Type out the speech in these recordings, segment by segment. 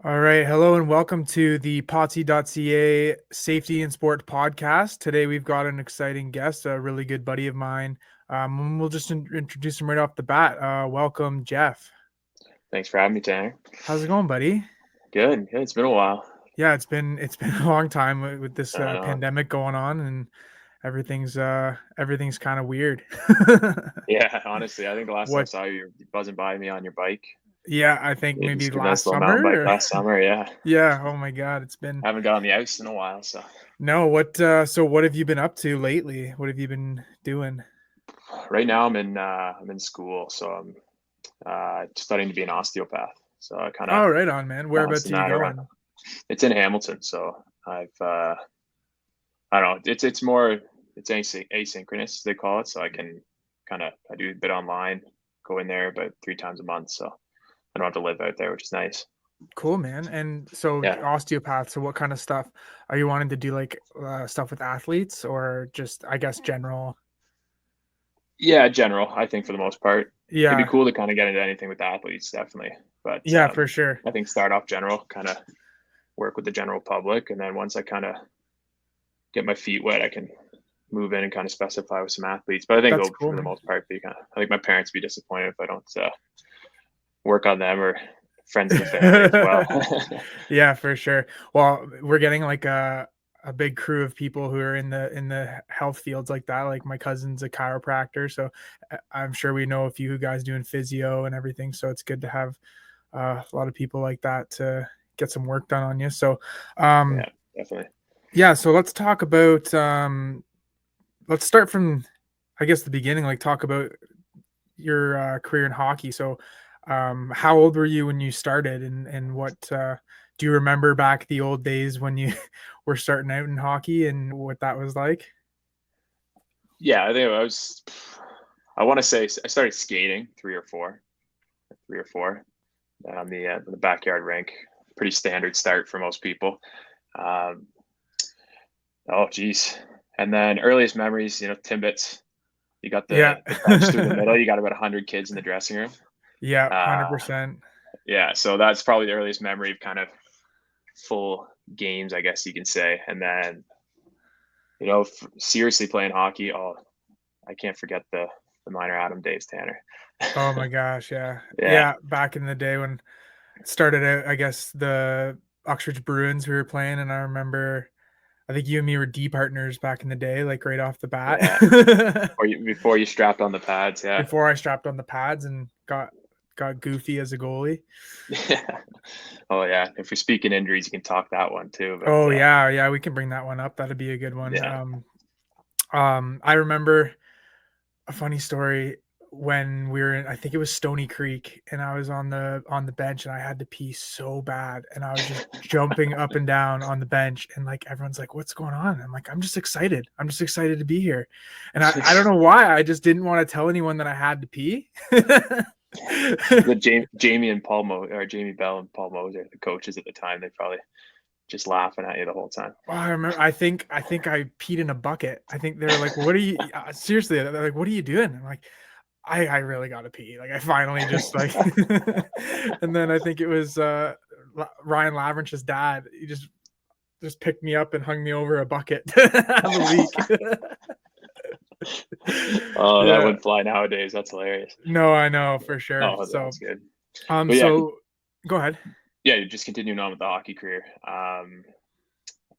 All right. Hello and welcome to the potsy.ca Safety and Sport podcast. Today we've got an exciting guest, a really good buddy of mine. We'll just introduce him right off the bat. Welcome, Jeff. Thanks for having me, Tanner. How's it going, buddy? Good, good. It's been a while. Yeah, it's been a long time with this I know. pandemic going on, and everything's kind of weird. Yeah, honestly, I think the last time I What? saw you, you were buzzing by me on your bike. Yeah, I think You maybe just rode a nice last little mountain summer. bike last summer. Yeah, Yeah. Oh my God, it's been haven't got on the ice in a while. So no. So what have you been up to lately? What have you been doing? right now I'm in school, so I'm studying to be an osteopath. So I kind of Oh, right on, man. Whereabouts balancing are you that around. going? It's in Hamilton, so I don't know. It's more it's asynchronous they call it. So I can I do a bit online, go in there about 3 times a month. So I don't have to live out there, which is nice. Cool, man. And so Yeah. osteopath, so what kind of stuff are you wanting to do, like stuff with athletes or just, I guess, general? Yeah, general, I think for the most part. It'd be Yeah. cool to kind of get into anything with athletes, definitely. But Yeah, for sure. I think start off general, kind of work with the general public. And then once I kind of get my feet wet, I can move in and kind of specify with some athletes. But I think That's it'll, cool, for the man. most part, be I think my parents would be disappointed if I don't work on them or friends of the family as well. Yeah, for sure. Well, we're getting like a big crew of people who are in the health fields like that. Like my cousin's a chiropractor, so I'm sure we know a few guys doing physio and everything. So it's good to have a lot of people like that to get some work done on you. So, um, Yeah, definitely. yeah. So let's talk about. Let's start from, I guess, the beginning. Like talk about your career in hockey. So, how old were you when you started, and what do you remember back the old days when you were starting out in hockey and what that was like? Yeah, I think I want to say I started skating three or four on the backyard rink. Pretty standard start for most people. Um, oh, geez. And then earliest memories, Timbits. You got Yeah. the bench through the middle. You got about 100 kids in the dressing room. Yeah, Uh, 100%. yeah, so that's probably the earliest memory of kind of full games, I guess you can say. And then, seriously playing hockey. Oh, I can't forget the minor Adam days, Tanner. Oh my gosh, yeah. Yeah, Yeah, back in the day when it started out, I guess the Oxford Bruins we were playing, and I remember I think you and me were D partners back in the day, like right off the bat. yeah. Before you strapped on the pads, yeah. Before I strapped on the pads and got goofy as a goalie. Yeah. Oh yeah. If we speak in injuries, you can talk that one too. Oh But yeah, yeah, we can bring that one up. That'd be a good one. yeah. I remember a funny story when we were in, I think it was Stony Creek, and I was on the bench and I had to pee so bad, and I was just jumping up and down on the bench, and like everyone's like, "What's going on?" I'm like, "I'm just excited. I'm just excited to be here," and I don't know why. I just didn't want to tell anyone that I had to pee. Jamie and Paul or Jamie Bell and Paul Moser, the coaches at the time, they probably just laughing at you the whole time. Oh, I remember. I think I peed in a bucket. I think they're like, "What are you?" Seriously, they're like, "What are you doing?" I'm like, "I really got to pee." Like I finally just like, and then I think it was Ryan Lavrench's dad. He just picked me up and hung me over a bucket to have a leak. Oh, that Yeah. wouldn't fly nowadays. That's hilarious. No, I know for sure. Oh, So, that's good. But yeah, so go ahead. yeah, just continuing on with the hockey career. I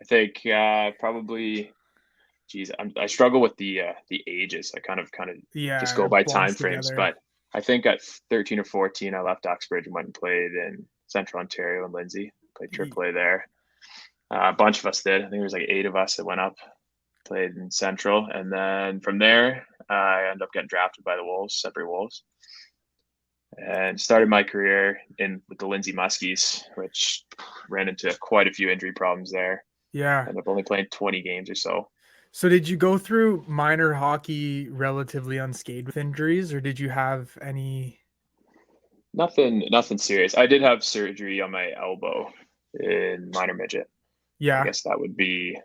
think probably, geez, I struggle with the ages. I kind of just Yeah, go it by time blends frames. together. But I think at 13 or 14, I left Uxbridge and went and played in Central Ontario and Lindsay. Played AAA there. A bunch of us did. I think there was like 8 of us that went up, played in Central, and then from there, I ended up getting drafted by the Wolves, Sudbury Wolves, and started my career in with the Lindsay Muskies, which ran into quite a few injury problems there. Yeah. Ended up only playing 20 games or so. So did you go through minor hockey relatively unscathed with injuries, or did you have any? Nothing serious. I did have surgery on my elbow in minor midget. I Yeah. guess that would be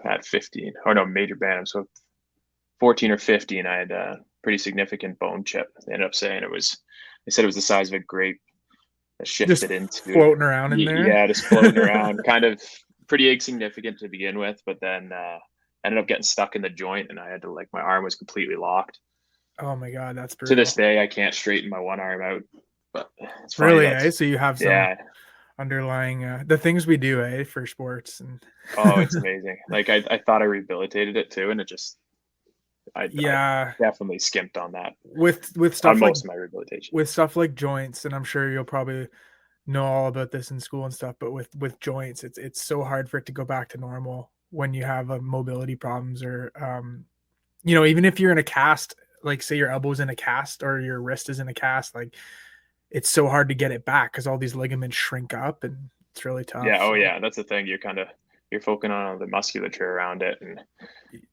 at 15, or no, major bantam. So 14 or 15, I had a pretty significant bone chip. They ended up saying they said it was the size of a grape, that Just shifted into, floating around in there. yeah, just floating around, kind of pretty insignificant to begin with, but then ended up getting stuck in the joint, and I had to like my arm was completely locked. Oh my god, that's To this brutal. day, I can't straighten my one arm out, but it's funny Really, eh? that's So you have some yeah. underlying the things we do, eh, for sports and Oh, it's amazing. Like I thought I rehabilitated it too, and it just I yeah, definitely skimped on that with on stuff like most of my rehabilitation. joints, and I'm sure you'll probably know all about this in school and stuff, but with joints, it's so hard for it to go back to normal when you have mobility problems or even if you're in a cast, like say your elbow's in a cast or your wrist is in a cast, like it's so hard to get it back because all these ligaments shrink up and it's really Yeah, tough. oh So yeah, that's the thing. You're focusing on the musculature around it, and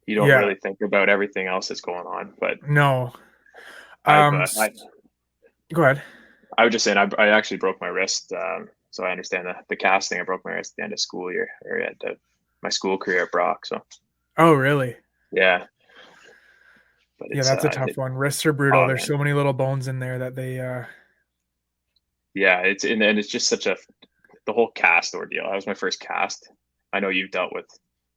you don't yeah, really think about everything else that's going on. But no. I've S Go ahead. I was just saying I actually broke my wrist. So I understand the casting. I broke my wrist at the end of school year or at my school career at Brock. So Oh, really? yeah, but Yeah, it's that's a tough one. Wrists are brutal. oh There's man, so many little bones in there that yeah, and it's just such a the whole cast ordeal. That was my first cast. I know you've dealt with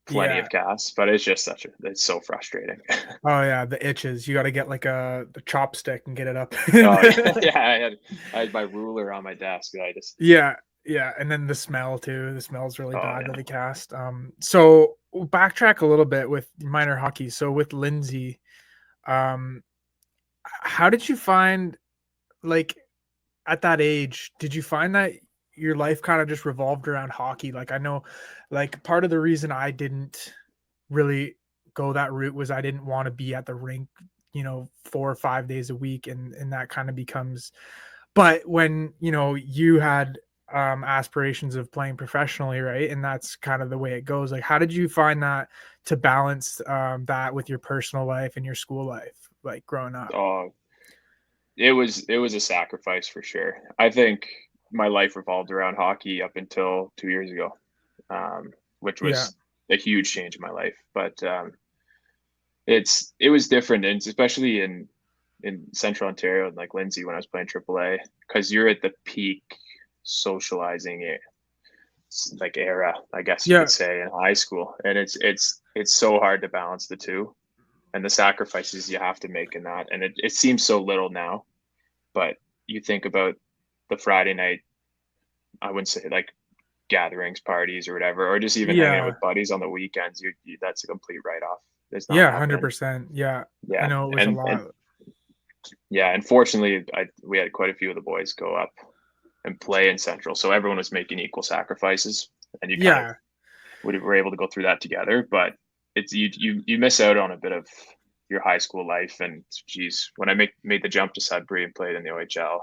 plenty yeah. of casts, but it's just it's so frustrating. Oh, yeah, the itches. You gotta get like a chopstick and get it up. Oh yeah, yeah. I had my ruler on my desk. I just Yeah, yeah, and then the smell too. The smell's really oh bad yeah. with the cast. So we'll backtrack a little bit with minor hockey. So with Lindsay, um, how did you find like at that age, did you find that your life kind of just revolved around hockey? Like I know like part of the reason I didn't really go that route was I didn't want to be at the rink, 4 or 5 days a week and that kind of becomes but when, you had aspirations of playing professionally, right? And that's kind of the way it goes. Like how did you find that to balance that with your personal life and your school life like growing up? Oh, it was a sacrifice for sure. I think my life revolved around hockey up until 2 years ago, which Yeah. was a huge change in my life. But it was different, and especially in Central Ontario and like Lindsay when I was playing AAA, because you're at the peak socializing like era, I guess you could Yeah. say, in high school, and it's so hard to balance the two and the sacrifices you have to make in that. And it seems so little now, but you think about the Friday night, I wouldn't say like gatherings, parties, or whatever, or just even hanging out Yeah. with buddies on the weekends. That's a complete write off. It's not Yeah, happening. 100%. Yeah. I Yeah, know it was a and lot. yeah, and fortunately, we had quite a few of the boys go up and play in Central, so everyone was making equal sacrifices, and you kind of Yeah. were able to go through that together. But it's you miss out on a bit of your high school life. And geez, when I made the jump to Sudbury and played in the OHL,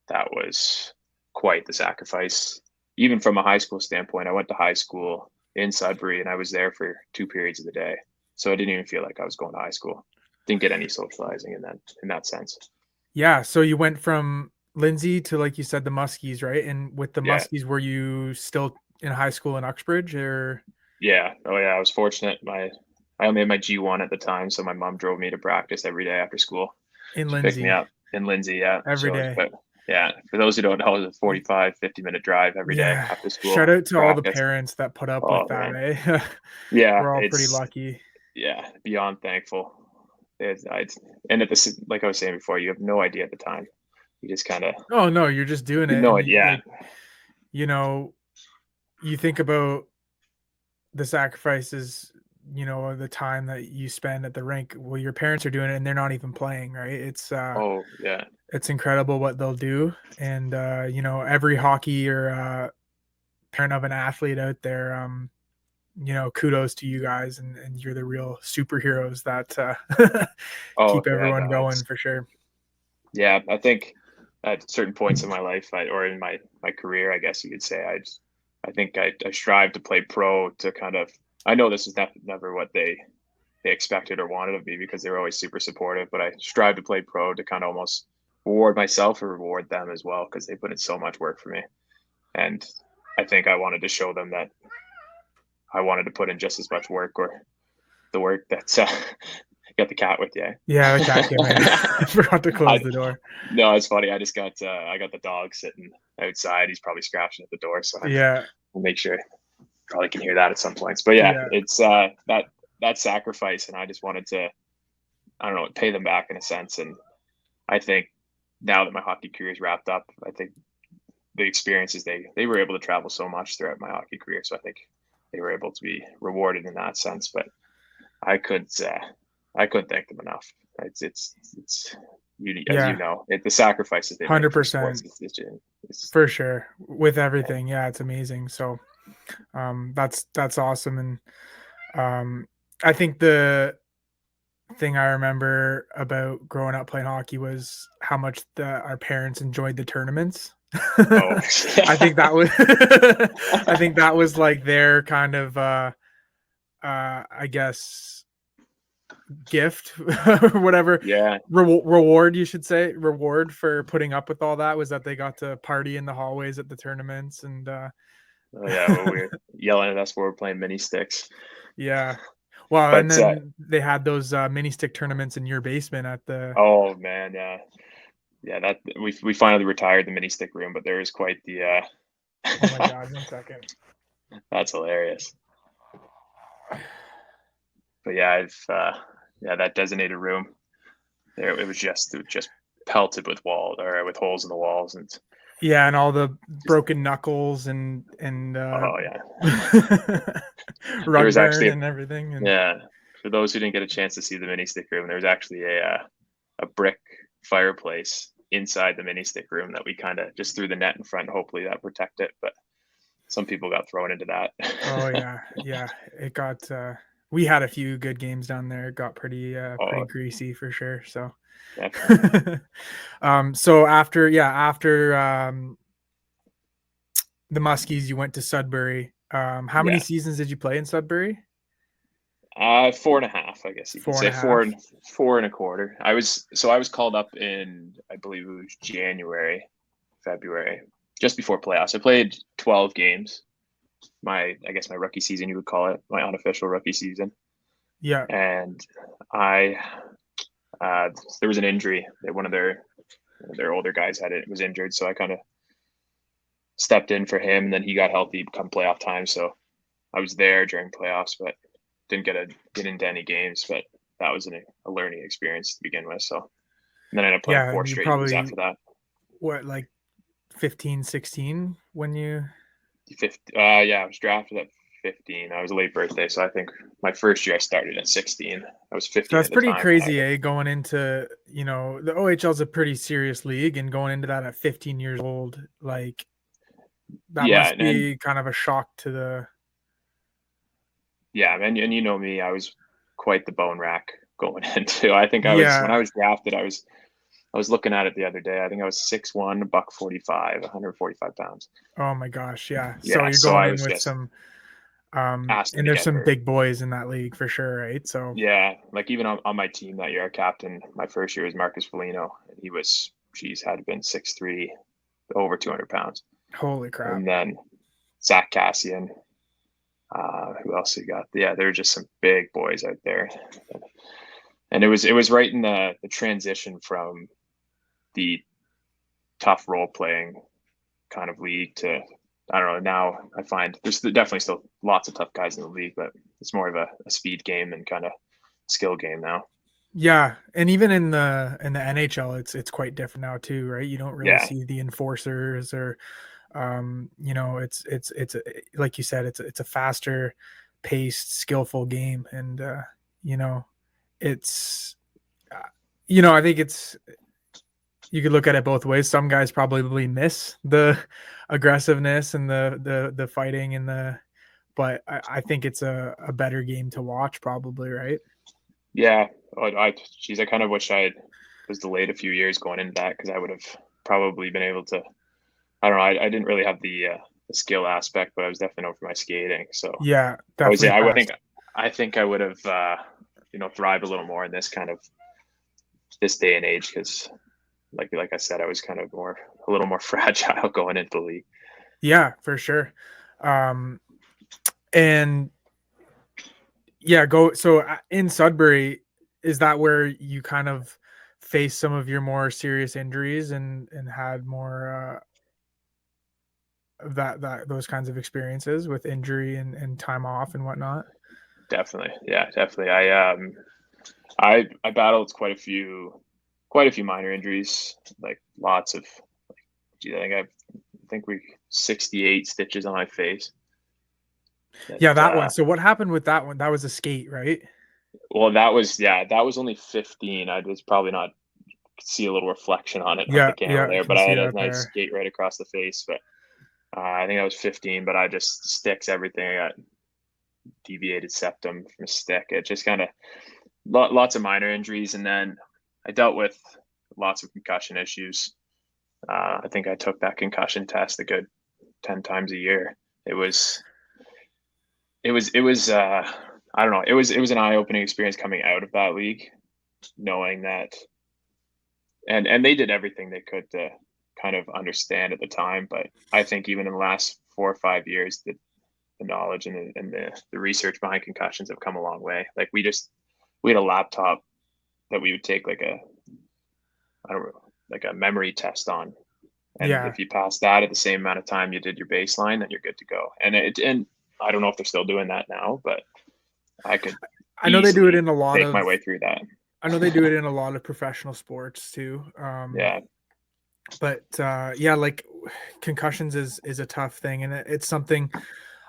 that was quite the sacrifice. Even from a high school standpoint, I went to high school in Sudbury and I was there for 2 periods of the day. So I didn't even feel like I was going to high school. Didn't get any socializing in that sense. Yeah, so you went from Lindsay to, like you said, the Muskies, right? And with the Yeah. Muskies, were you still in high school in Uxbridge or Yeah. Oh yeah. I was fortunate. I only had my G1 at the time, so my mom drove me to practice every day after school. in She picked me Lindsay up in Lindsay. Yeah. every So, day? but yeah, for those who don't know, it's a 45, 50-minute drive every day Yeah. after school Shout out to all the practice. parents that put up with Oh that, man. eh? Yeah. We're all pretty It's lucky. yeah, beyond thankful. And at this, like I was saying before, you have no idea at the time. You just kind of, Oh, no, you're just doing you it know and it. you Yeah. like, you know, you think about the sacrifices, the time that you spend at the rink. Well, your parents are doing it and they're not even playing, right? Oh, yeah. It's incredible what they'll do. And every hockey or parent of an athlete out there, kudos to you guys and you're the real superheroes that Oh, keep yeah. everyone No, going it's, for sure. yeah. I think at certain points in my life, or in my career, I guess you could say, I think I strive to play pro to kind of, I know this is never what they expected or wanted of me because they were always super supportive, but I strive to play pro to kind of almost reward myself or reward them as well because they put in so much work for me. And I think I wanted to show them that I wanted to put in just as much work or the work that's got the cat with you. Eh? Yeah, the cat came in. I forgot to close I the door. no, it's funny. I got the dog sitting outside. He's probably scratching at the door, so Yeah, we'll make sure. Probably can hear that at some points. But yeah, yeah, it's that sacrifice, and I just wanted to, I don't know, pay them back in a sense. And I think now that my hockey career is wrapped up, I think the experiences they were able to travel so much throughout my hockey career, so I think they were able to be rewarded in that sense. But I could I couldn't thank them enough. It's you as you yeah, know, the sacrifices they make for sports. 100% It's for sure. With everything, yeah, it's amazing. So, that's awesome, and I think the thing I remember about growing up playing hockey was how much our parents enjoyed the tournaments. oh I think that was I think that was like their kind of I guess gift or whatever yeah. reward you should say reward for putting up with all that was that they got to party in the hallways at the tournaments and Oh yeah, well, we're yelling at us while we're playing mini sticks. yeah. Well, and But then they had those mini stick tournaments in your basement at the oh man, yeah, that we finally retired the mini stick room, but there is quite the oh my god, 1 second. that's hilarious. But yeah, I've yeah, that designated room there, it was just pelted with with holes in the walls, and Yeah, and all the just broken knuckles and oh yeah. There rug was burn actually and everything, and yeah, for those who didn't get a chance to see the mini stick room, there was actually a brick fireplace inside the mini stick room that we kind of just threw the net in front. Hopefully that protect it, but some people got thrown into that. oh yeah, yeah, it got we had a few good games down there. It got pretty Oh, greasy for sure. So definitely. so after the Muskies you went to Sudbury. How many Yeah. seasons did you play in Sudbury? 4.5, I guess you could Four and say a half. four and a quarter. I was called up in, I believe it was January, February, just before playoffs. I played 12 games. I guess my rookie season, you would call it, my unofficial rookie season. Yeah. And I, uh, there was an injury that one of their older guys was injured. So I kind of stepped in for him, and then he got healthy come playoff time. So I was there during playoffs, but didn't get into any games. But that was a learning experience to begin with. So and then I ended up playing Yeah, four and you straight years probably after that. what like 15, 16 when you 50, yeah, I was drafted at 15. I was a late birthday, so I think my first year I started at 16. I was so 15 that's at the pretty time. crazy, eh? Going into, the OHL is a pretty serious league, and going into that at 15 years old, like that Yeah, must and be kind of a shock to the. yeah, and you know me, I was quite the bone rack going into. I think I was when Yeah. I was drafted, I was looking at it the other day. I think I was 6'1", buck 45, 145 pounds. Oh my gosh. Yeah. So Yeah, you're so going I in was with just some, asking and to there's get some hurt. big boys in that league for sure, right? So Yeah, like even on my team that year, our captain, my first year was Marcus Foligno, and he was, geez, had been 6'3", over 200 pounds. holy crap. And then Zach Cassian, who else you got? Yeah, there were just some big boys out there, and it was right in the transition from the tough role playing kind of league to, I don't know. Now I find there's definitely still lots of tough guys in the league, but it's more of a speed game and kind of skill game now. Yeah, and even in the NHL, it's quite different now too, right? You don't really Yeah, see the enforcers or, it's like you said, it's a faster paced, skillful game, and you know, it's, uh, I think it's you could look at it both ways. Some guys probably miss the aggressiveness and the fighting and but I think it's a better game to watch, probably, right? yeah. Oh, geez, I kind of wish I was delayed a few years going into that because I would have probably been able to. I don't know. I didn't really have the skill aspect, but I was definitely known for my skating. So Yeah, I was, definitely yeah. fast. I think I would have, thrived a little more in this kind of this day and age because, like I said, I was kind of a little more fragile going into the league. Yeah, for sure. And yeah, go so in Sudbury. is that where you kind of faced some of your more serious injuries and had more of that those kinds of experiences with injury and time off and whatnot? Definitely. Yeah, definitely. I battled quite a few minor injuries, like lots of gee, I think we 68 stitches on my face. That Yeah, that one. So what happened with that one? That was a skate, right? well, that was yeah, that was only 15. I was probably not see a little reflection on it of the Yeah, camera yeah, I there, can but I see had a that nice there. skate right across the face. But I think I was 15, but I just sticks everything. I got deviated septum from a stick. It just kind of lots of minor injuries, and then I dealt with lots of concussion issues. I think I took that concussion test a good 10 times a year. It was it was I don't know. It was an eye opening experience coming out of that league, knowing that and they did everything they could to kind of understand at the time. But I think even in the last 4 or 5 years, the knowledge and the research behind concussions have come a long way. Like we had a laptop that we would take like a I don't know like a memory test on, and Yeah. if you pass that at the same amount of time you did your baseline, then you're good to go. And I don't know if they're still doing that now, but I could I know they do it easily in a lot make my of way through that. I know they do it in a lot of professional sports too. Yeah, But yeah, like concussions is a tough thing, and it's something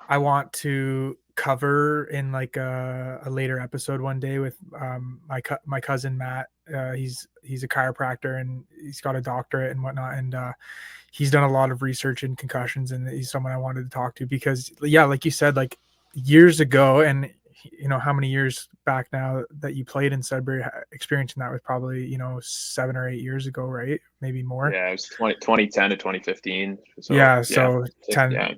I want to cover in like a later episode one day with my cousin Matt. He's a chiropractor and he's got a doctorate and whatnot, and he's done a lot of research in concussions, and he's someone I wanted to talk to because yeah, like you said, like years ago, and you know how many years back now that you played in Sudbury, experiencing that was probably 7 or 8 years ago, right? Maybe more. yeah. It was 2010 to 2015. So Yeah, yeah, so 10 yeah,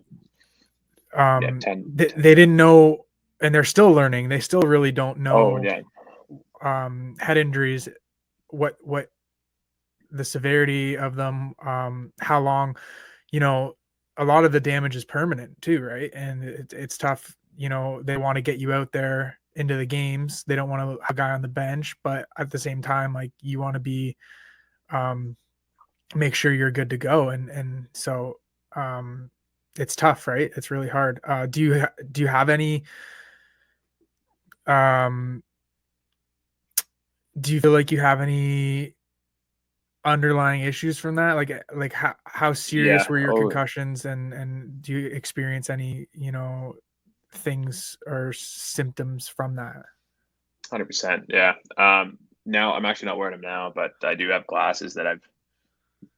yeah, 10, they didn't know, and they're still learning. They still really don't oh know yeah, head injuries, what the severity of them, how long, you know, a lot of the damage is permanent too, right? And it's tough. They want to get you out there into the games. They don't want to have a guy on the bench, but at the same time, like you want to be, um, make sure you're good to go. And so, um, it's tough, right? It's really hard. Do you have any, um, do you feel like you have any underlying issues from that? Like how serious yeah. were your Oh, concussions, and do you experience any, things or symptoms from that? 100%. Yeah. Now I'm actually not wearing them now, but I do have glasses that I've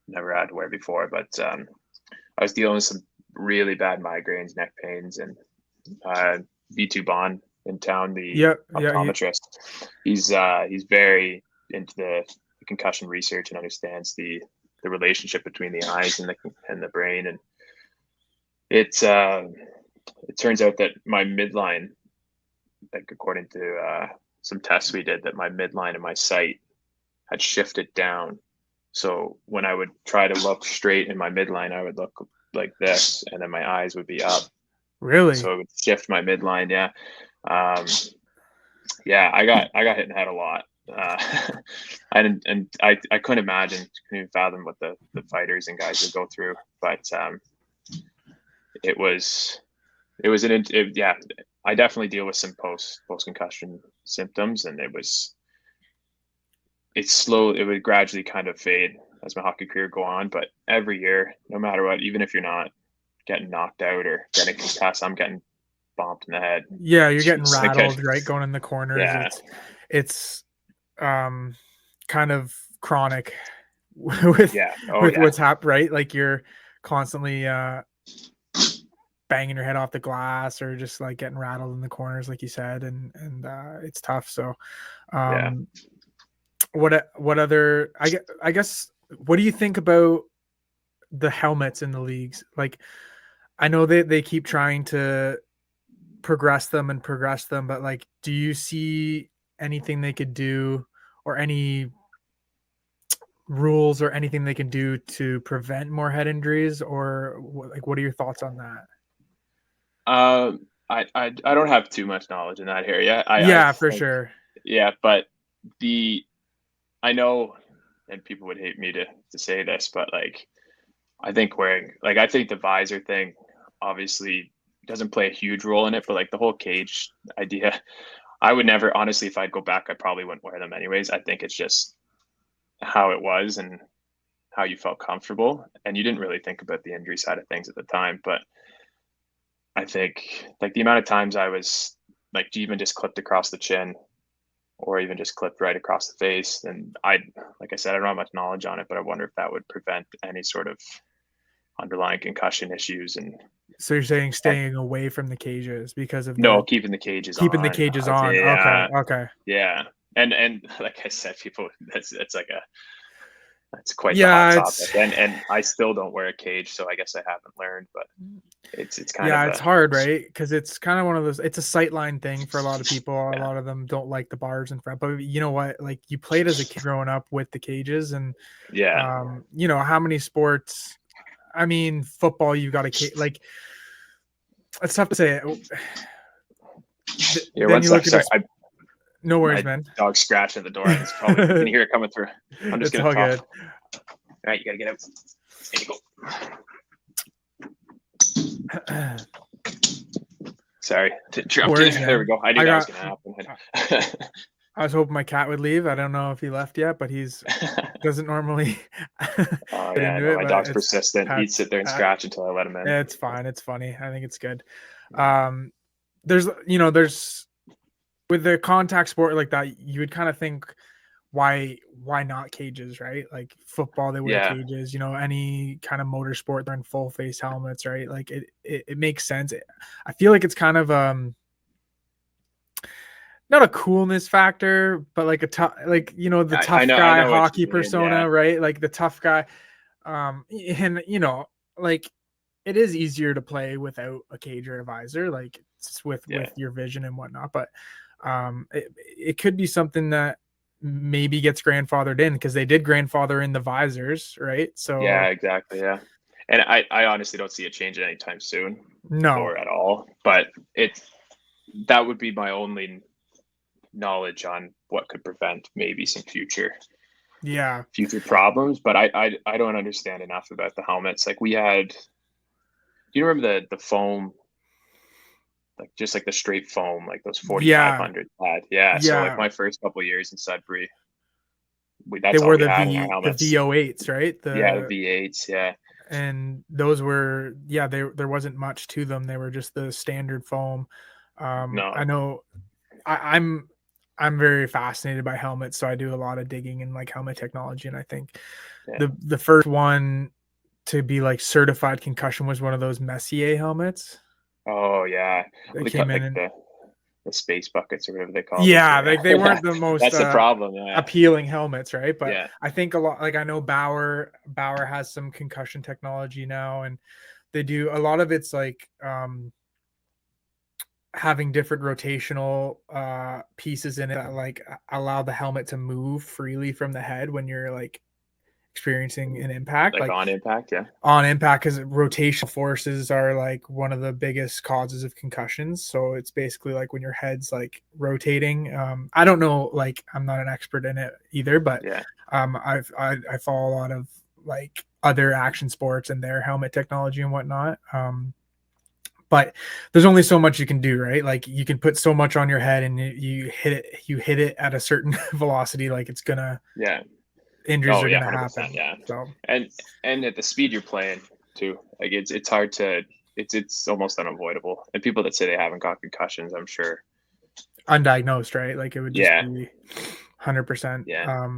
never had to wear before. But I was dealing with some really bad migraines, neck pains, and uh, V2 Bond in town, the Yeah, yeah, optometrist. He's very into the concussion research and understands the relationship between the eyes and the brain. And it's it turns out that my midline, like according to some tests we did, that my midline and my sight had shifted down. So when I would try to look straight in my midline, I would look like this, and then my eyes would be up. So really. it would shift my midline. Yeah, um, yeah. I got hit in the head a lot. I didn't, and I couldn't imagine, couldn't even fathom what the fighters and guys would go through. But it was yeah. I definitely deal with some post concussion symptoms, and it's slow. It would gradually kind of fade as my hockey career go on. But every year, no matter what, even if you're not getting knocked out or getting concussed, I'm getting bombed in the head. Yeah, you're getting Jeez, like rattled, right? Going in the corners. yeah, It's um kind of chronic with yeah, oh with yeah, what's happened, right? Like you're constantly banging your head off the glass or just like getting rattled in the corners like you said, and it's tough. So yeah. um what other, I guess what do you think about the helmets in the leagues? Like I know they keep trying to progress them, but like do you see anything they could do, or any rules or anything they can do to prevent more head injuries, or like what are your thoughts on that? I don't have too much knowledge in that area. I Yeah, for think sure. yeah, but the I know, and people would hate me to say this, but like I think I think the visor thing obviously doesn't play a huge role in it, but like the whole cage idea, I would never honestly, if I'd go back, I probably wouldn't wear them anyways. I think it's just how it was and how you felt comfortable, and you didn't really think about the injury side of things at the time. But I think like the amount of times I was like even just clipped across the chin or even just clipped right across the face, and like I said, I don't have much knowledge on it, but I wonder if that would prevent any sort of underlying concussion issues. So you're saying And staying away from the cages because of no, the keeping the cages keeping the on. cages I'd on. say, Okay, okay. yeah, and like I said, people, that's like a that's quite the hot Yeah, topic, it's and I still don't wear a cage, so I guess I haven't learned, but it's kind of yeah, it's a hard, right? Because it's kind of one of those. It's a sightline thing for a lot of people. A yeah, lot of them don't like the bars in front, but you know what? Like you played as a kid growing up with the cages, and yeah. you know how many sports. I mean, football, you got a cage. Like it's tough to say. Here, Then one you sec. look at Sorry, this. No worries, my man. dog's scratching at the door, and it's probably can you hear it coming through? I'm just It's gonna all tough. good. All right, you gotta get out. There you go. Sorry to No interrupt you worries, there. There we man. go. I knew I that was got. gonna happen. I was hoping my cat would leave. I don't know if he left yet, but he's doesn't normally Oh get yeah, into no, it. my But dog's it's persistent. He'd pets. sit there and scratch until I let him in. It's fine. It's funny. I think it's good. Um, there's with the contact sport like that, you would kind of think why not cages, right? Like football, they wear Yeah, cages. Any kind of motorsport, they're in full face helmets, right? Like it makes sense. I feel like it's kind of not a coolness factor, but like a tough, like the I tough know, guy what you hockey mean. Yeah, persona, right? Like the tough guy. And like it is easier to play without a cage or a visor, like it's with yeah, your vision and whatnot. But it could be something that maybe gets grandfathered in because they did grandfather in the visors, right? yeah, So exactly. Yeah, and I honestly don't see it changing anytime soon no, or at all. But that would be my only knowledge on what could prevent maybe some yeah, future problems. But I don't understand enough about the helmets. Like we had, do you remember the foam, like just like the straight foam, like those yeah, 4500 had? Yeah. So like yeah. my first couple of years in Sudbury, They that's all were we had in our the helmets. VO8s, right? Yeah, the The V8s. Yeah. and those were there wasn't much to them. They were just the standard foam. I No. know I'm very fascinated by helmets, so I do a lot of digging in like helmet technology, and I think Yeah. the first one to be like certified concussion was one of those Messier helmets Oh yeah. What that they call came in like and the space buckets or whatever they call those. yeah, like they Yeah. weren't the most That's the problem. Yeah. appealing helmets, right? But Yeah. I think a lot, like I know Bauer has some concussion technology now, and they do a lot of it's like having different rotational pieces in it that like allow the helmet to move freely from the head when you're like experiencing an impact, Like like on impact. Yeah. on impact, because rotational forces are like one of the biggest causes of concussions. So it's basically like when your head's like rotating. I don't know, like I'm not an expert in it either, but Yeah. I follow a lot of like other action sports and their helmet technology and whatnot. But there's only so much you can do, right? Like you can put so much on your head and you hit it at a certain velocity, like it's gonna Yeah. injuries Oh are yeah. gonna 100%. happen. Yeah. So And at the speed you're playing too, like it's hard to it's almost unavoidable. And people that say they haven't got concussions, I'm sure. undiagnosed, right? Like it would just Yeah. be 100%. Yeah.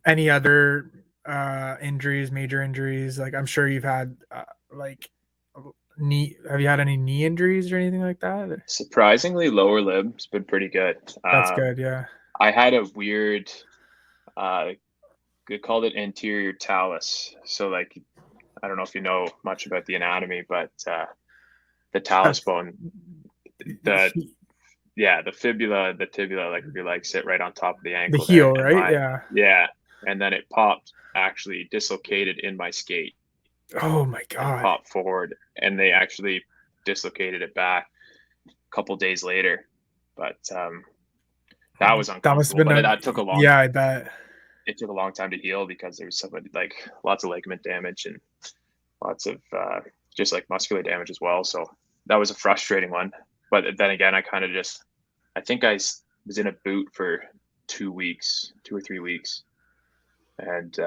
Any other injuries, major injuries? Like I'm sure you've had like knee. Have you had any knee injuries or anything like that? Surprisingly, lower limb's been pretty good. That's good. Yeah. I had a weird, uh, they called it anterior talus. So like, I don't know if you know much about the anatomy, but the talus That's bone, the the fibula, the tibula, like your legs sit right on top of the the ankle there, heel, and right? Yeah. and then it popped, actually dislocated in my skate Oh my and god. popped forward, and they actually dislocated it back a couple days later. But that was That must have uncomfortable, been but a that took a long yeah, I bet. it took a long time to heal because there was so many, like, lots of ligament damage and lots of just like muscular damage as well. So that was a frustrating one. But then again, I kind of just, I think was in a boot for 2 weeks, 2 or 3 weeks, and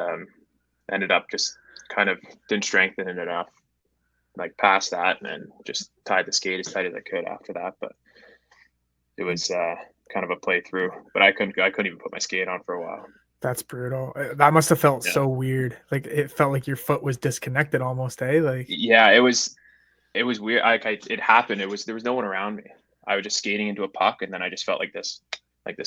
ended up just kind of didn't strengthen it enough, like past that, and then just tied the skate as tight as I could after that. But it was kind of a playthrough. But I couldn't even put my skate on for a while. That's brutal. That must have felt Yeah, so weird. Like, it felt like your foot was disconnected almost, eh? Like, yeah, it was weird. It happened. There was no one around me. I was just skating into a puck, and then I just felt like this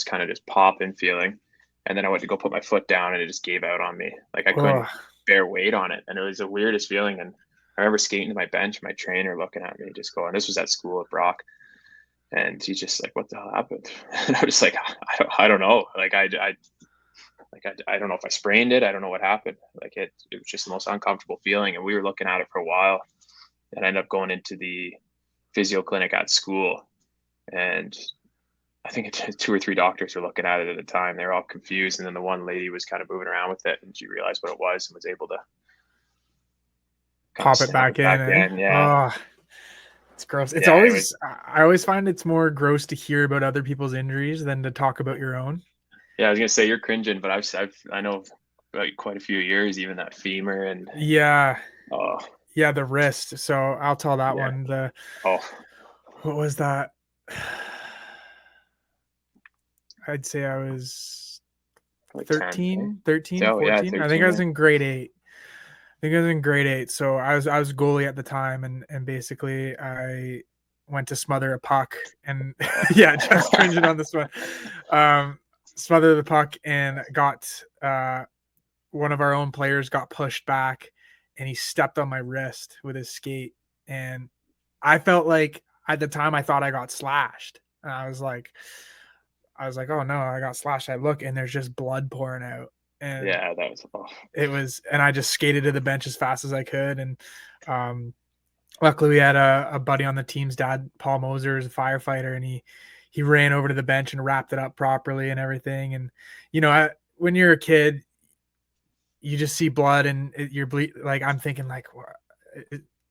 kind of just pop in feeling, and then I went to go put my foot down, and it just gave out on me. Like I couldn't ugh, bear weight on it, and it was the weirdest feeling. And I remember skating to my bench, my trainer looking at me, just going, "This was at school at Brock," and he's just like, "What the hell happened?" And I was just like, I don't know. I don't know if I sprained it. I don't know what happened. Like it was just the most uncomfortable feeling, and we were looking at it for a while, and I ended up going into the physio clinic at school, and I think 2 or 3 doctors were looking at it at the time. They were all confused, and then the one lady was kind of moving around with it, and she realized what it was and was able to kind of pop it snap back it back in, eh? in. Yeah, Oh, it's gross. It's yeah. It was. always I always find it's more gross to hear about other people's injuries than to talk about your own. Yeah, I was gonna say you're cringing, but I know about quite a few years, even that femur and Yeah, oh yeah, the wrist. So I'll tell that yeah, one. oh What was that? I'd say I was like 10. Eh? 13, Oh yeah, 14. I think I 13. was Yeah. in grade 8. I think I was in grade 8. So I was goalie at the time, and basically I went to smother a puck, and Oh. yeah, Jeff's cringing on this one. Um, smother the puck and got one of our own players got pushed back, and he stepped on my wrist with his skate, and I felt like at the time I thought I got slashed, and I was like, oh no, I got slashed. I look, and there's just blood pouring out, and Yeah, that was oh. and I just skated to the bench as fast as I could, and um, luckily we had a buddy on the team's dad, Paul Moser, is a firefighter, and he ran over to the bench and wrapped it up properly and everything, and when you're a kid, you just see blood and you're like, I'm thinking like, what?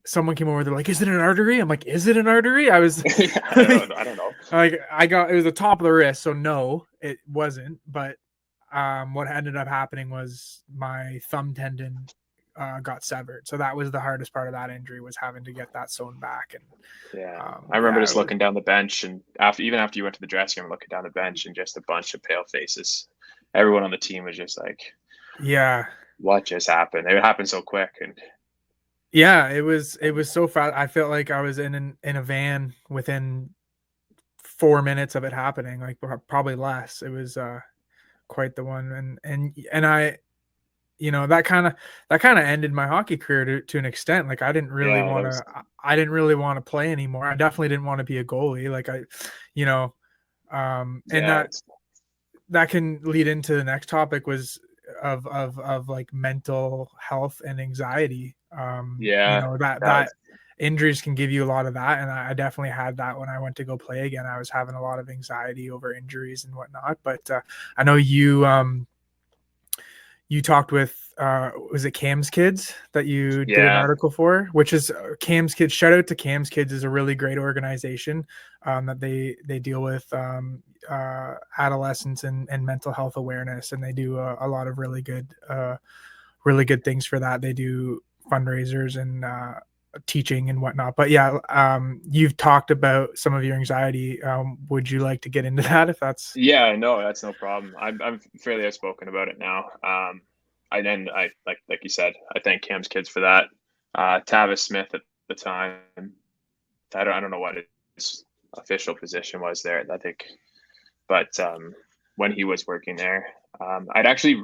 Someone came over, they're like, is it an artery? I'm like, is it an artery? I was Yeah, I don't know. like, it was the top of the wrist, so no, it wasn't. But what ended up happening was my thumb tendon got severed, so that was the hardest part of that injury, was having to get that sewn back. And Yeah, I remember yeah, just looking down the bench, and even after you went to the dressing room, looking down the bench, and just a bunch of pale faces. Everyone on the team was just like, yeah, "What just happened?" It would happen so quick, and yeah, it was so fast. I felt like I was in a van within 4 minutes of it happening, like probably less. It was quite the one, and I, that kind of ended my hockey career to an extent. Like, yeah, that was I didn't really want to play anymore. I definitely didn't want to be a goalie. Like, you know, and yeah, that can lead into the next topic, was of like mental health and anxiety. yeah, that That was injuries can give you a lot of that, and I definitely had that when I went to go play again. I was having a lot of anxiety over injuries and whatnot. But I know you talked with, was it Cam's Kids that you did an yeah, article for, which is Cam's Kids. Shout out to Cam's Kids, is a really great organization that they deal with adolescents and mental health awareness, and they do a lot of really good things for that. They do fundraisers and teaching and whatnot. But yeah, you've talked about some of your anxiety. Would you like to get into that, if that's? yeah. No, that's no problem. I'm fairly outspoken about it now. I like you said, I thank Cam's Kids for that. Tavis Smith at the time, I don't know what his official position was there. I think, but when he was working there, I'd actually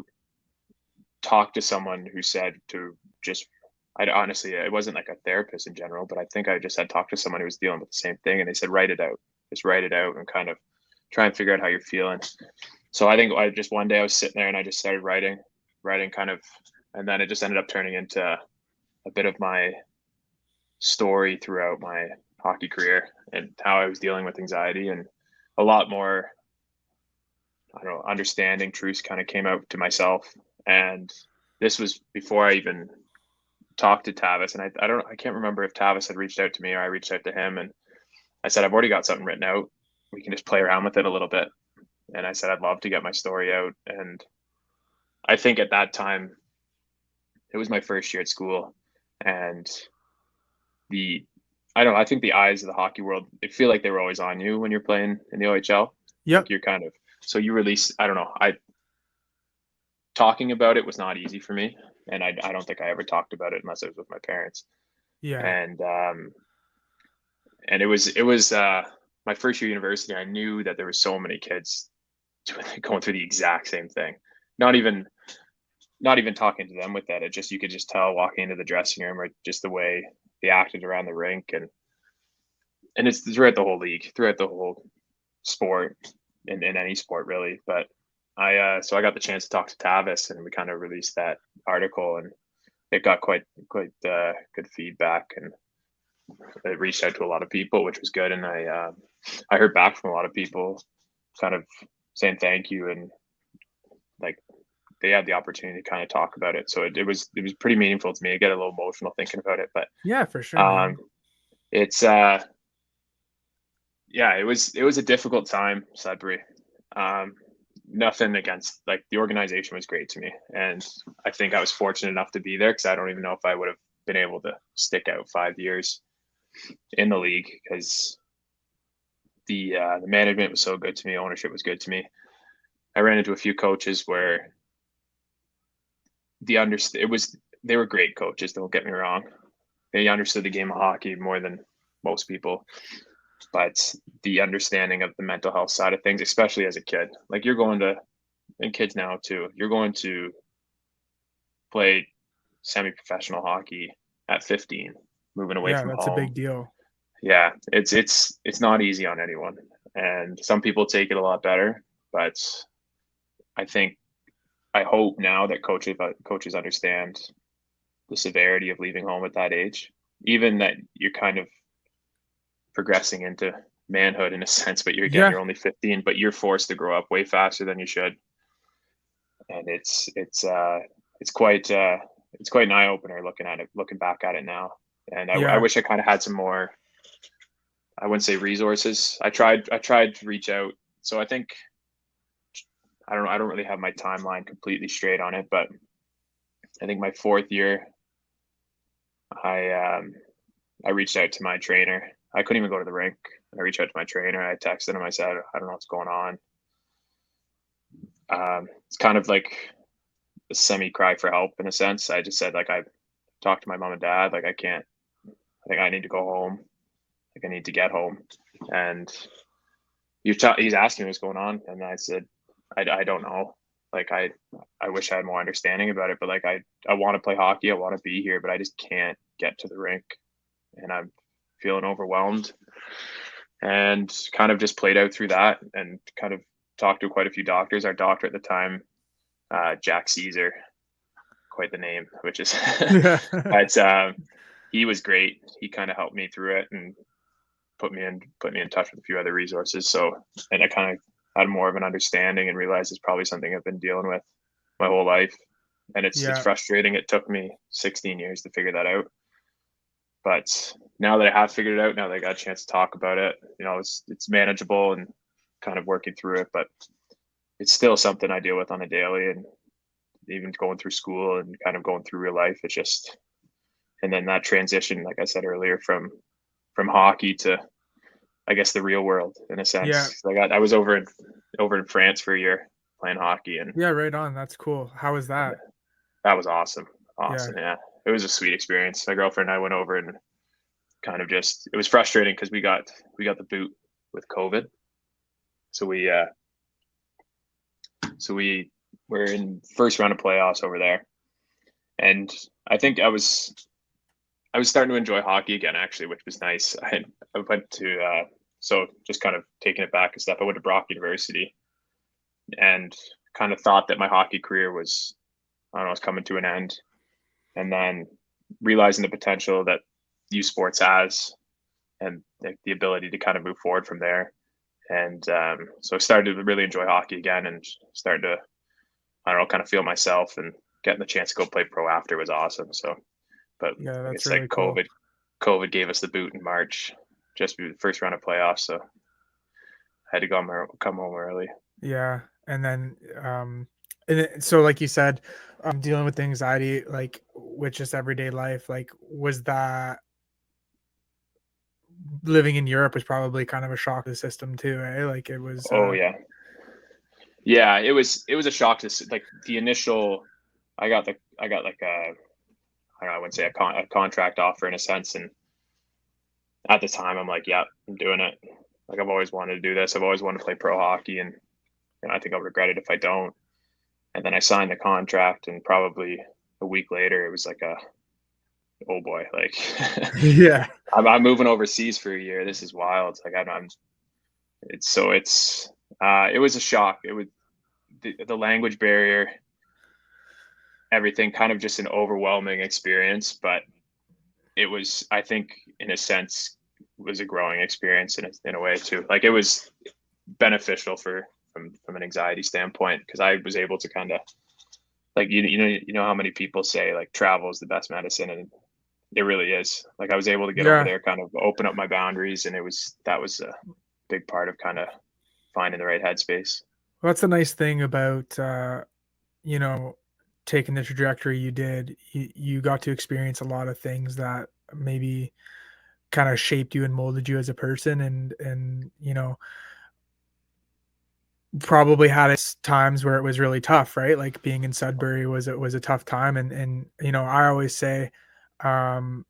talked to someone who said to just. I honestly, it wasn't like a therapist in general, but I think I just had talked to someone who was dealing with the same thing, and they said write it out, just write it out, and kind of try and figure out how you're feeling. So I think I just one day I was sitting there and I just started writing kind of, and then it just ended up turning into a bit of my story throughout my hockey career and how I was dealing with anxiety, and a lot more I don't know, understanding truths kind of came out to myself. And this was before I even talked to Tavis. And I can't remember if Tavis had reached out to me or I reached out to him. And I said, I've already got something written out. We can just play around with it a little bit. And I said, I'd love to get my story out. And I think at that time, it was my first year at school. And the, I don't know, I think the eyes of the hockey world, I feel like they were always on you when you're playing in the OHL. Like Yep. you're kind of, so you release, I don't know, talking about it was not easy for me. And I don't think I ever talked about it unless it was with my parents. Yeah. And, it was my first year university. I knew that there were so many kids going through the exact same thing. Not even not even talking to them with that. It just you could just tell walking into the dressing room or just the way they acted around the rink and it's throughout the whole league, throughout the whole sport, in any sport really. But so I got the chance to talk to Tavis and we kind of released that article and it got quite good feedback and it reached out to a lot of people, which was good. And I heard back from a lot of people kind of saying thank you and like they had the opportunity to kind of talk about it. So it was pretty meaningful to me. I get a little emotional thinking about it, but Yeah, for sure, um, man. it's yeah, it was a difficult time, Sudbury. Um, Nothing against like the organization was great to me, and I think I was fortunate enough to be there because I don't even know if I would have been able to stick out 5 years in the league because the management was so good to me, ownership was good to me. I ran into a few coaches where it was they were great coaches. Don't get me wrong; they understood the game of hockey more than most people, but the understanding of the mental health side of things, especially as a kid, like you're going to, and kids now too, you're going to play semi-professional hockey at 15, moving away Yeah, from that's a home. big deal. Yeah, it's not easy on anyone, and some people take it a lot better, but I think I hope now that coaches understand the severity of leaving home at that age, even that you're kind of progressing into manhood in a sense, but Yeah. you're only 15, but you're forced to grow up way faster than you should, and it's quite an eye opener looking back at it now, and I Yeah. wish I kind of had some more. I wouldn't say resources. I tried to reach out, so I think I don't know. I don't really have my timeline completely straight on it, but I think my fourth year, I um, I reached out to my trainer. I couldn't even go to the rink. I reached out to my trainer. I texted him. I said, I don't know what's going on. It's kind of like a semi cry for help in a sense. I just said, like, I talked to my mom and dad. Like, I can't, I think I need to go home. Like, I need to get home. And he's asking me what's going on. And I said, I don't know. Like, I wish I had more understanding about it, but like, I want to play hockey. I want to be here, but I just can't get to the rink. And I'm feeling overwhelmed and kind of just played out through that and kind of talked to quite a few doctors. Our doctor at the time, Jack Caesar, quite the name, which is, Yeah. but he was great. He kind of helped me through it and put me in touch with a few other resources. So, and I kind of had more of an understanding and realized it's probably something I've been dealing with my whole life. And it's Yeah. frustrating. It took me 16 years to figure that out. But now that I have figured it out, now that I got a chance to talk about it, it's manageable and kind of working through it. But it's still something I deal with on a daily, and even going through school and kind of going through real life. It's just, and then that transition, like I said earlier, from hockey to I guess the real world in a Yeah. sense. Like I was over in France for a year playing hockey, and Yeah, right on. That's cool. How was that? that was awesome. Yeah. Awesome, yeah. It was a sweet experience. My girlfriend and I went over and kind of just it was frustrating because we got the boot with COVID, so we were in first round of playoffs over there, and I think I was starting to enjoy hockey again actually, which was nice. I went to so just kind of taking it back a step. I went to Brock University and kind of thought that my hockey career was I don't know was coming to an end, and then realizing the potential that U Sports has and like, the ability to kind of move forward from there. And so I started to really enjoy hockey again, and started to, I don't know, kind of feel myself, and getting the chance to go play pro after was awesome. So, but Yeah, like I that's said, really cool. COVID gave us the boot in March, just the first round of playoffs. So I had to come home early. Yeah, and then, so like you said, dealing with anxiety, like, with just everyday life, like, was that living in Europe was probably kind of a shock to the system too, eh? Like, it was, Oh yeah, yeah. It was a shock to like the initial. I got like a, I don't know, I wouldn't say a contract offer in a sense, and at the time I'm like, yeah, I'm doing it. Like I've always wanted to do this. I've always wanted to play pro hockey, and I think I'll regret it if I don't. And then I signed the contract, and probably a week later, it was like a, oh boy, like yeah, I'm moving overseas for a year. This is wild. Like I'm it's so it was a shock. It was the language barrier, everything, kind of just an overwhelming experience. But it was, I think, in a sense, was a growing experience in a way too. Like it was beneficial from an anxiety standpoint, because I was able to kind of, like, you know how many people say like travel is the best medicine, and it really is. Like I was able to get over yeah. there, kind of open up my boundaries, and that was a big part of kind of finding the right headspace. Well, that's the nice thing about, you know, taking the trajectory you did. You got to experience a lot of things that maybe kind of shaped you and molded you as a person, and probably had its times where it was really tough, right? Like being in Sudbury was a tough time, and I always say, um,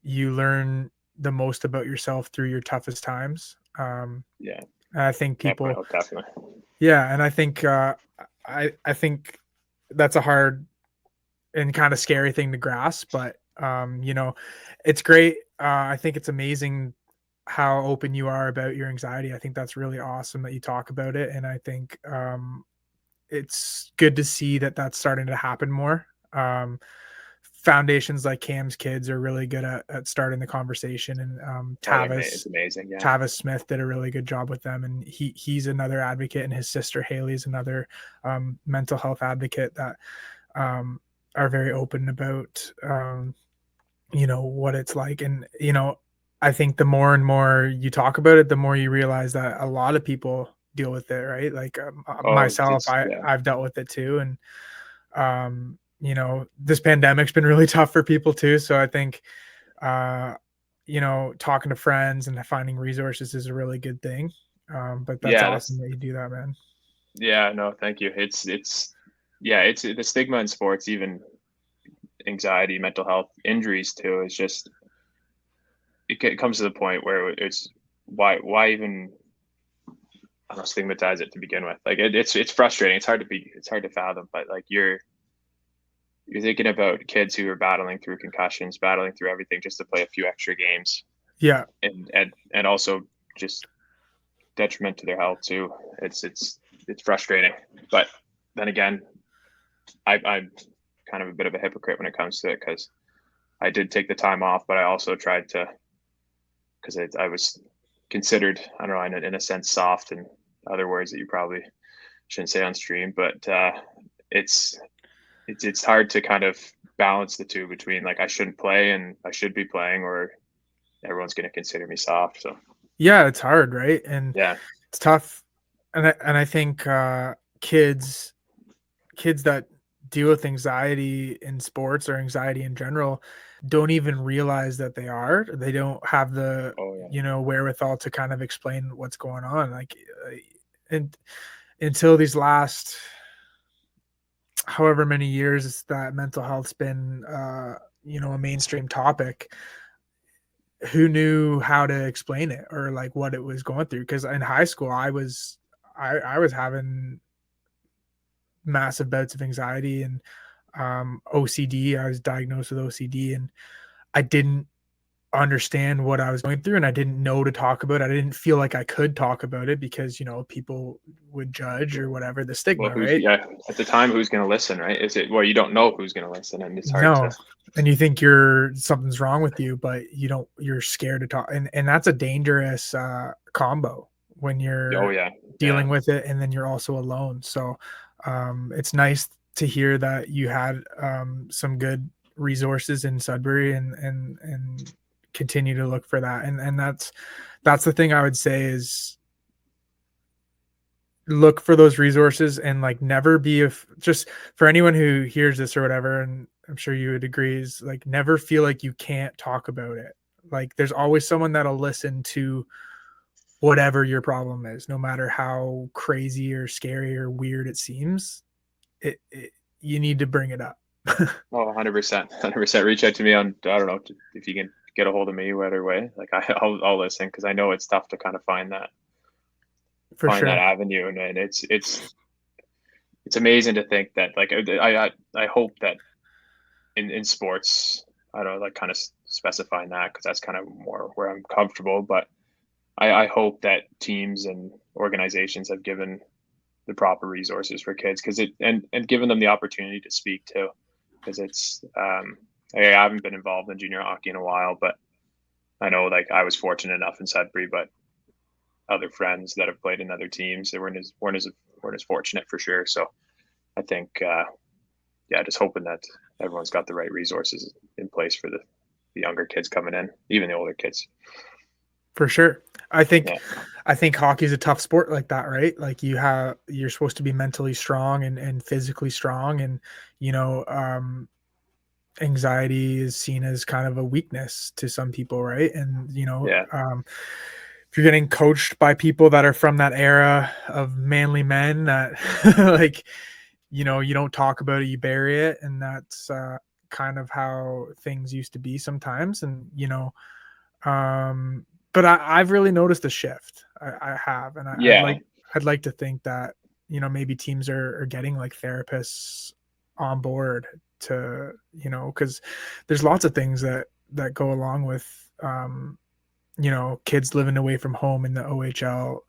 you learn the most about yourself through your toughest times. Yeah, And I think definitely, people, oh, definitely. yeah, and I think, I think that's a hard and kind of scary thing to grasp, but it's great. I think it's amazing how open you are about your anxiety. I think that's really awesome that you talk about it, and I think, it's good to see that that's starting to happen more. Foundations like Cam's Kids are really good at starting the conversation, and Oh, it's amazing. Yeah, Tavis Smith did a really good job with them, and he's another advocate, and his sister Haley is another, mental health advocate that, um, are very open about, what it's like. And I think the more and more you talk about it, the more you realize that a lot of people deal with it, right? Like, oh, myself, yeah, I've dealt with it too, and this pandemic's been really tough for people too. So I think, uh, talking to friends and finding resources is a really good thing. But that's yeah. awesome That's that you do that, man. Yeah, no, thank you. It's yeah, it's the stigma in sports, even anxiety, mental health, injuries too. Is just, it comes to the point where it's, why even, I don't know, stigmatize it to begin with. Like it's frustrating. It's hard to fathom. But like you're thinking about kids who are battling through concussions, battling through everything just to play a few extra games, Yeah. and also just detriment to their health too. It's frustrating. But then again, I'm kind of a bit of a hypocrite when it comes to it, because I did take the time off, but I also tried to, because I was considered, I don't know, in a sense, soft, and other words that you probably shouldn't say on stream. But it's it's hard to kind of balance the two, between like I shouldn't play and I should be playing, or everyone's going to consider me soft. So Yeah, it's hard, right? And yeah, it's tough. And I think, kids that deal with anxiety in sports or anxiety in general don't even realize that they are. They don't have the, oh yeah, wherewithal to kind of explain what's going on. Like, and until these last however many years that mental health's been, a mainstream topic, who knew how to explain it or like what it was going through? Because in high school, I was having massive bouts of anxiety and, OCD. I was diagnosed with OCD, and I didn't understand what I was going through, and I didn't know to talk about it. I didn't feel like I could talk about it because, people would judge or whatever, the well, stigma, who's, right? yeah, at the time, who's going to listen, right? Is it, well, you don't know who's going to listen, and it's hard to, No. And you think something's wrong with you, but you're scared to talk. And that's a dangerous, combo when Oh you're yeah, yeah, dealing with it, and then you're also alone. So it's nice to hear that you had some good resources in Sudbury, and continue to look for that. And that's the thing I would say is look for those resources, and like never be if just for anyone who hears this or whatever, and I'm sure you would agree, is like never feel like you can't talk about it. Like there's always someone that'll listen to whatever your problem is, no matter how crazy or scary or weird it seems. It you need to bring it up. oh, 100%, 100%. Reach out to me on, I don't know if you can get a hold of me whether way. Like I'll listen because I know it's tough to kind of For find that sure. avenue, and it's amazing to think that like I hope that in sports, I don't know, like kind of specifying that because that's kind of more where I'm comfortable, but I hope that teams and organizations have given the proper resources for kids because and given them the opportunity to speak too, because I haven't been involved in junior hockey in a while, but I know like I was fortunate enough in Sudbury, but other friends that have played in other teams they weren't as fortunate for sure. So I think yeah, just hoping that everyone's got the right resources in place for the younger kids coming in, even the older kids. For sure. I think Yeah, I think hockey is a tough sport like that, right? Like you're supposed to be mentally strong and physically strong, and you know, anxiety is seen as kind of a weakness to some people, right? And yeah, if you're getting coached by people that are from that era of manly men that like, you don't talk about it, you bury it, and that's kind of how things used to be sometimes. And but I've really noticed a shift. I have, and yeah, I'd like to think that maybe teams are getting like therapists on board to because there's lots of things that go along with kids living away from home in the OHL,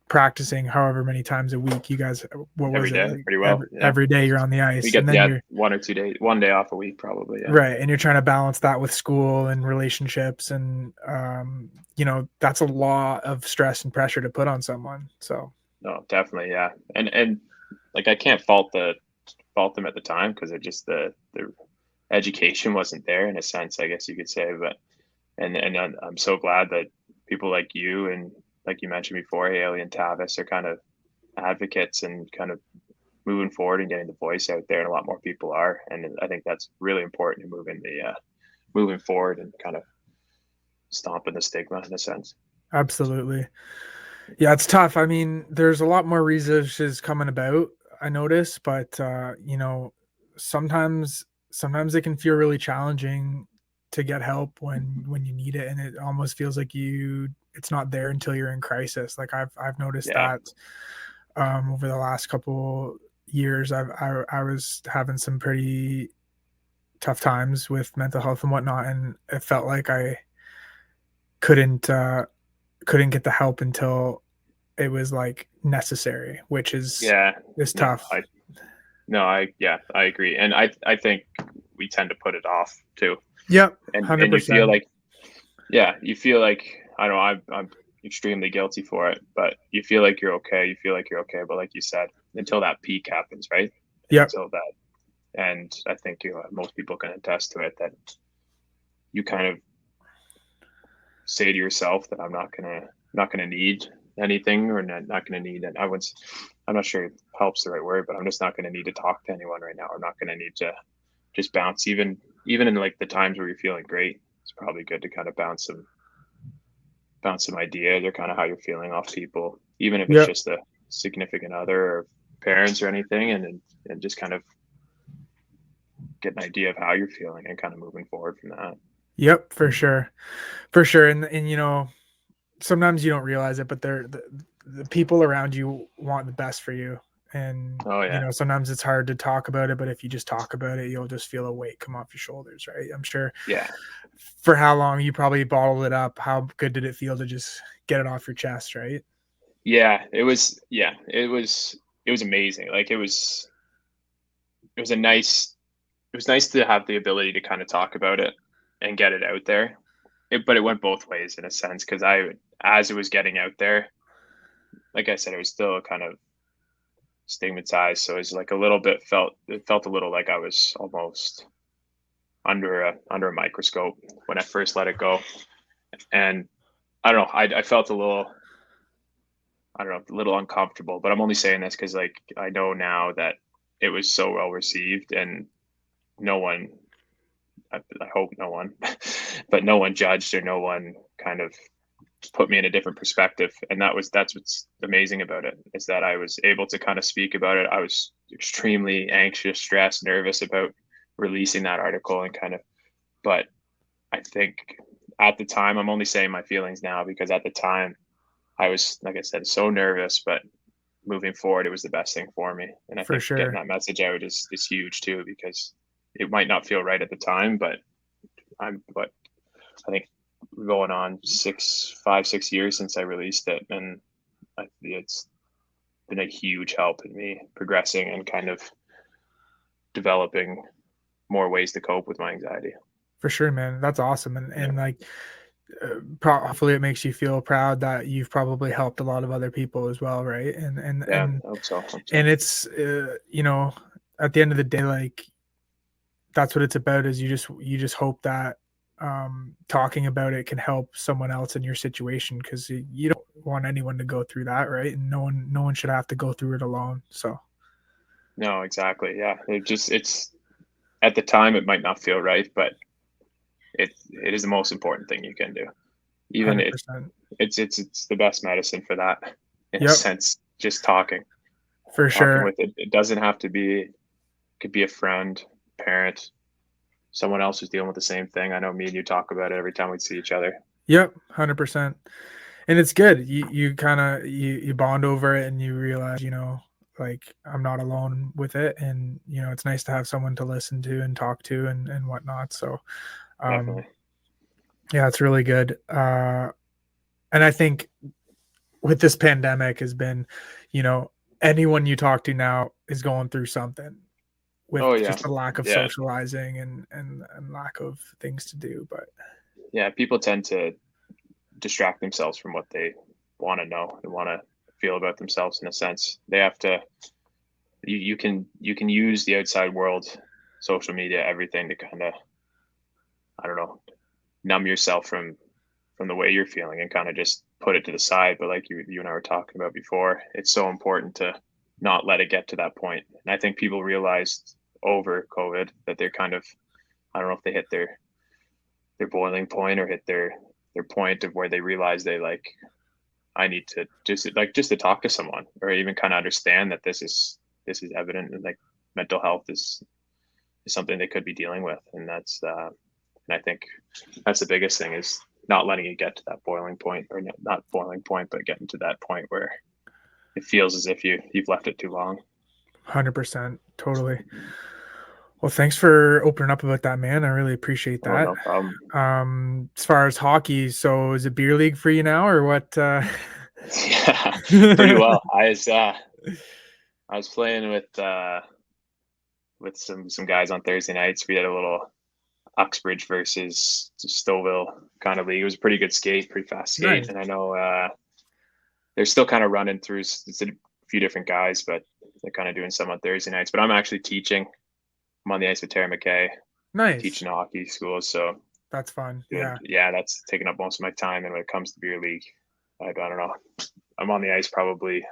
practicing however many times a week. You guys, what every was it day, like pretty well. Yeah, every day you're on the we ice, and get then yeah you're 1 or 2 days, 1 day off a week probably. Yeah, right, and you're trying to balance that with school and relationships, and that's a lot of stress and pressure to put on someone. So no, definitely, yeah, and like I can't fault them at the time because it just the education wasn't there in a sense, I guess you could say. But and I'm so glad that people like you and like you mentioned before, Haley and Tavis are kind of advocates and kind of moving forward and getting the voice out there, and a lot more people are. And I think that's really important to moving forward and kind of stomping the stigma in a sense. absolutely. Yeah, it's tough. I mean, there's a lot more resources coming about, I notice, but sometimes it can feel really challenging to get help when you need it, and it almost feels like it's not there until you're in crisis. Like I've noticed Yeah, that over the last couple years. I was having some pretty tough times with mental health and whatnot, and it felt like I couldn't uh couldn't get the help until it was like necessary, which yeah, is no, tough. I agree, and I think we tend to put it off too, Yep, and you feel 100%. like yeah, you feel like I don't know, I'm extremely guilty for it, but you feel like you're okay, you feel like you're okay, but like you said, until that peak happens, right? Yep, Until that, and I think most people can attest to it that you kind of say to yourself that not gonna need anything or not gonna need it. I'm not sure helps the right word, but I'm just not gonna need to talk to anyone right now. I'm not gonna need to just bounce even in like the times where you're feeling great. It's probably good to kind of bounce some ideas or kind of how you're feeling off people, even if it's yep, just a significant other or parents or anything, and just kind of get an idea of how you're feeling and kind of moving forward from that. yep, for sure. And sometimes you don't realize it, but the people around you want the best for you. And Oh yeah, sometimes it's hard to talk about it, but if you just talk about it, you'll just feel a weight come off your shoulders, right? I'm sure yeah, for how long you probably bottled it up, how good did it feel to just get it off your chest, right? yeah. It was amazing. Like it was a nice it was nice to have the ability to kind of talk about it and get it out there but it went both ways in a sense because as it was getting out there, like I said, it was still kind of stigmatized. So it's like a little bit it felt a little like I was almost under a microscope when I first let it go. And I don't know, I felt a little, I don't know, a little uncomfortable. But I'm only saying this because like I know now that it was so well received, and no one, I hope no one, but no one judged or no one kind of put me in a different perspective. And that's what's amazing about it, is that I was able to kind of speak about it. I was extremely anxious, stressed, nervous about releasing that article and kind of, but I think at the time, I'm only saying my feelings now because at the time I was, like I said, so nervous, but moving forward, it was the best thing for me. And I For think getting sure. that message out is huge too, because it might not feel right at the time, but but I think going on 5, 6 years since I released it, and it's been a huge help in me progressing and kind of developing more ways to cope with my anxiety. For sure, man. That's awesome. Yeah, And like, hopefully it makes you feel proud that you've probably helped a lot of other people as well, right? yeah, I hope so. Hope so. And it's, at the end of the day, like, that's what it's about, is you just hope that talking about it can help someone else in your situation, because you don't want anyone to go through that, right? And no one should have to go through it alone. So No, exactly. Yeah, it's at the time it might not feel right, but it is the most important thing you can do. Even if 100%. it's the best medicine for that, in a Yep, sense. Just for talking sure. with it. It doesn't have to be. It could be a friend, parent, someone else who's dealing with the same thing. I know me and you talk about it every time we see each other. Yep, 100%. And it's good. You kind of you bond over it, and you realize, like, I'm not alone with it, and it's nice to have someone to listen to and talk to and whatnot. So um Definitely. yeah, it's really good. And I think with this pandemic has been, you know, anyone you talk to now is going through something, with Oh yeah, just a lack of yeah, socializing and lack of things to do. But yeah. People tend to distract themselves from what they want to know and want to feel about themselves. In a sense, they have to. You can use the outside world, social media, everything to kind of, I don't know, numb yourself from the way you're feeling and kind of just put it to the side. But like you and I were talking about before, it's so important to not let it get to that point. And I think people realized over COVID that they're kind of, I don't know if they hit their boiling point or hit their point of where they realize they like, I need to just to talk to someone, or even kind of understand that this is evident, and like mental health is something they could be dealing with. And that's and I think that's the biggest thing, is not letting it get to that boiling point, or not boiling point, but getting to that point where it feels as if you've left it too long. 100%, totally. Well, thanks for opening up about that, man. I really appreciate Oh, that. no problem. As far as hockey, so is it beer league for you now, or what? Yeah, pretty well. I was playing with some guys on Thursday nights. We had a little Uxbridge versus Stouffville kind of league. It was a pretty good skate, pretty fast skate, Nice, and I know they're still kind of running through. It's a few different guys, but they're kind of doing some on Thursday nights. But I'm actually teaching. I'm on the ice with Tara McKay, nice. teaching hockey school. So That's fun. doing, Yeah, yeah, that's taking up most of my time. And when it comes to beer league, I don't know. I'm on the ice probably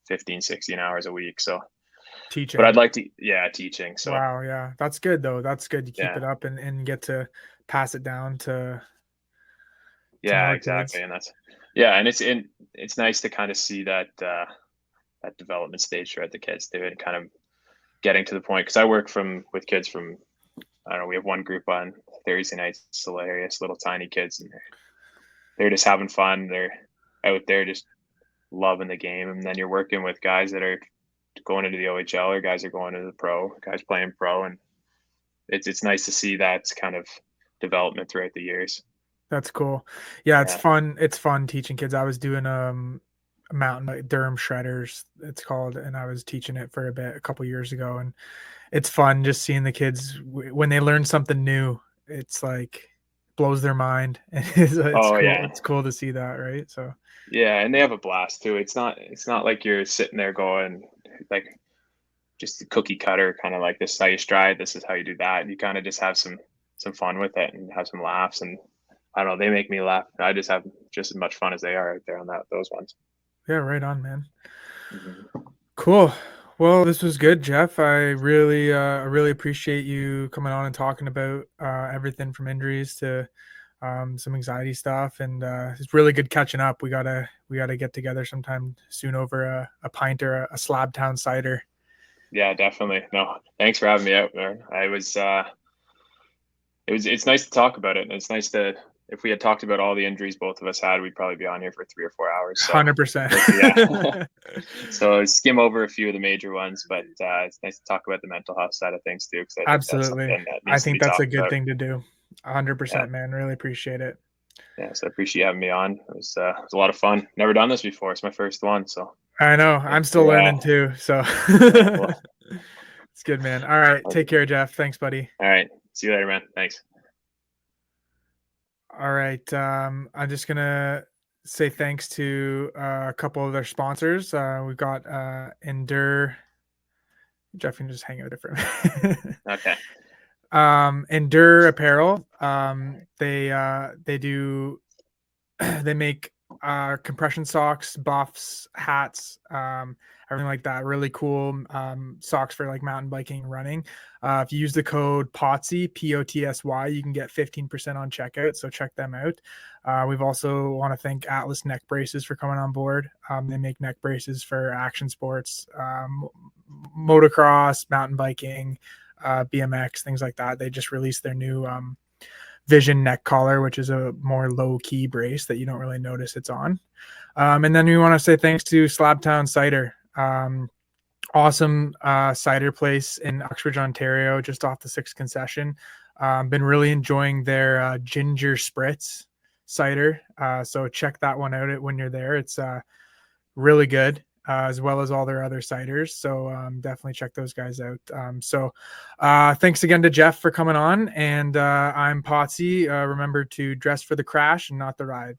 15, 16 hours a week. So, but teaching. I'd like to, yeah, teaching. So Wow, yeah, that's good though. That's good to keep yeah, it up and get to pass it down to yeah, more exactly. kids. And that's, yeah. And it's nice to kind of see that development stage throughout the kids too, and kind of getting to the point. Cause I work with kids from, I don't know, we have one group on Thursday nights. It's hilarious, little tiny kids, and they're just having fun. They're out there just loving the game. And then you're working with guys that are going into the OHL, or guys are going into the pro, guys playing pro, and it's nice to see that kind of development throughout the years. That's cool. Yeah, it's Yeah, fun. It's fun teaching kids. I was doing a mountain bike, Durham Shredders, it's called, and I was teaching it for a couple years ago, and it's fun just seeing the kids when they learn something new. It's like blows their mind. And it's Oh cool. yeah, It's cool to see that, right? So yeah, and they have a blast too. It's not like you're sitting there going like just a cookie cutter kind of like this is how you stride, this is how you do that. You kind of just have some fun with it and have some laughs. And I don't know, they make me laugh. I just have just as much fun as they are out there on those ones. yeah, right on, man. Mm-hmm. Cool. Well, this was good, Jeff. I really appreciate you coming on and talking about everything from injuries to some anxiety stuff, and it's really good catching up. We gotta get together sometime soon over a pint or a Slab Town cider. Yeah, definitely. No, thanks for having me out there. It's nice to talk about it, and it's nice to if we had talked about all the injuries both of us had, we'd probably be on here for 3 or 4 hours. So 100%. yeah, so skim over a few of the major ones, but it's nice to talk about the mental health side of things too, because I think that's Absolutely. something that I needs to think be that's a talked good about. thing to do. Yeah, 100%, man. Really appreciate it. yeah. So I appreciate you having me on. It was a lot of fun. Never done this before. It's my first one, so I know. I'm thanks still for learning too. So yeah. Well, it's good, man. All right. Take care, Jeff. Thanks, buddy. all right. See you later, man. Thanks. All right. I'm just gonna say thanks to a couple of their sponsors. We've got Endure. Jeff can just hang out different. Okay. Endure Apparel. They do they make compression socks, buffs, hats, everything like that. Really cool socks for like mountain biking and running. If you use the code POTSY, POTSY, you can get 15% on checkout. So check them out. We've also want to thank Atlas Neck Braces for coming on board. They make neck braces for action sports, motocross, mountain biking, BMX, things like that. They just released their new Vision neck collar, which is a more low key brace that you don't really notice it's on. And then we want to say thanks to Slabtown Cider. Awesome cider place in Uxbridge, Ontario, just off the 6th concession. Been really enjoying their ginger spritz cider. So check that one out when you're there. It's really good, as well as all their other ciders. So definitely check those guys out. Thanks again to Jeff for coming on. And I'm Potsy. Remember to dress for the crash and not the ride.